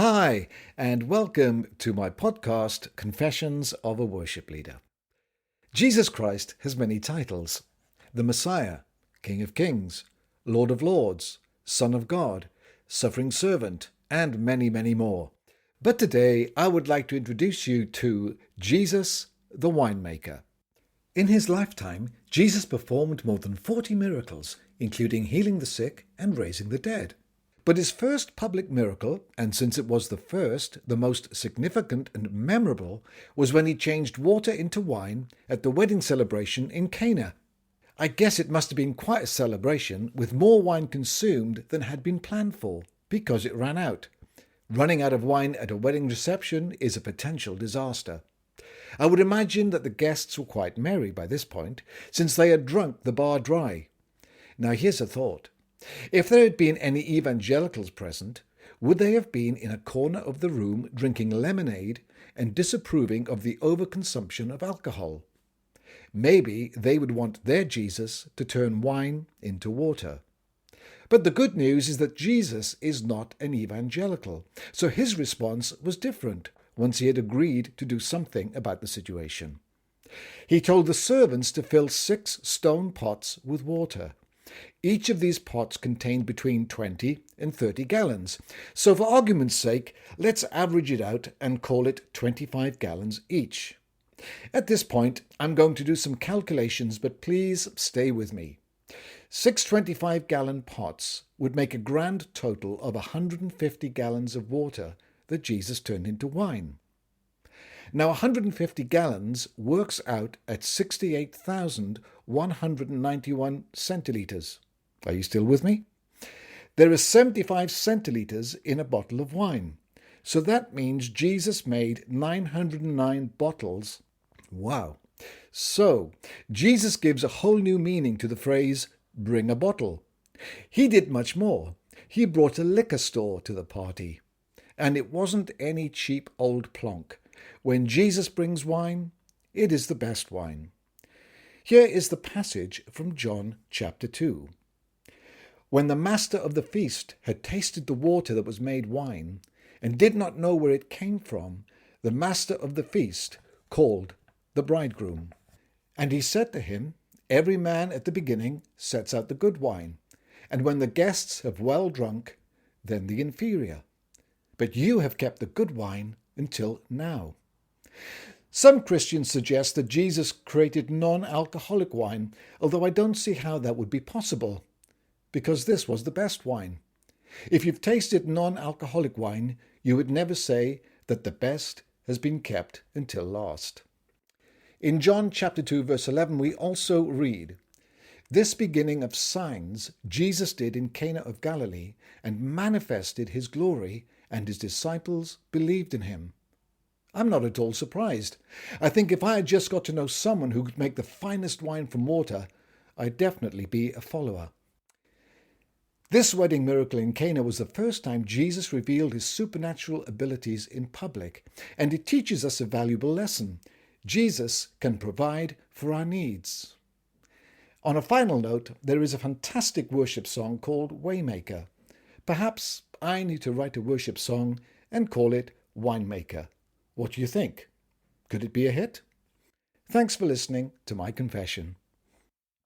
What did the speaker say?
Hi, and welcome to my podcast, Confessions of a Worship Leader. Jesus Christ has many titles: the Messiah, King of Kings, Lord of Lords, Son of God, Suffering Servant, and many, many more. But today I would like to introduce you to Jesus the Winemaker. In his lifetime, Jesus performed more than 40 miracles, including healing the sick and raising the dead. But his first public miracle, and since it was the first, the most significant and memorable, was when he changed water into wine at the wedding celebration in Cana. I guess it must have been quite a celebration, with more wine consumed than had been planned for, because it ran out. Running out of wine at a wedding reception is a potential disaster. I would imagine that the guests were quite merry by this point, since they had drunk the bar dry. Now here's a thought. If there had been any evangelicals present, would they have been in a corner of the room drinking lemonade and disapproving of the overconsumption of alcohol? Maybe they would want their Jesus to turn wine into water. But the good news is that Jesus is not an evangelical, so his response was different once he had agreed to do something about the situation. He told the servants to fill 6 stone pots with water. Each of these pots contained between 20 and 30 gallons, so for argument's sake, let's average it out and call it 25 gallons each. At this point, I'm going to do some calculations, but please stay with me. 6 25-gallon pots would make a grand total of 150 gallons of water that Jesus turned into wine. Now 150 gallons works out at 68,191 centilitres. Are you still with me? There are 75 centilitres in a bottle of wine. So that means Jesus made 909 bottles. Wow. So Jesus gives a whole new meaning to the phrase, bring a bottle. He did much more. He brought a liquor store to the party. And it wasn't any cheap old plonk. When Jesus brings wine, it is the best wine. Here is the passage from John chapter 2. When the master of the feast had tasted the water that was made wine, and did not know where it came from, the master of the feast called the bridegroom. And he said to him, Every man at the beginning sets out the good wine, and when the guests have well drunk, then the inferior. But you have kept the good wine until now. Some Christians suggest that Jesus created non-alcoholic wine, although I don't see how that would be possible, because this was the best wine. If you've tasted non-alcoholic wine, you would never say that the best has been kept until last. In John chapter 2 verse 11 we also read, This beginning of signs Jesus did in Cana of Galilee and manifested his glory, and his disciples believed in him. I'm not at all surprised. I think if I had just got to know someone who could make the finest wine from water, I'd definitely be a follower. This wedding miracle in Cana was the first time Jesus revealed his supernatural abilities in public, and it teaches us a valuable lesson. Jesus can provide for our needs. On a final note, there is a fantastic worship song called Winemaker. Perhaps I need to write a worship song and call it Winemaker. What do you think? Could it be a hit? Thanks for listening to my confession.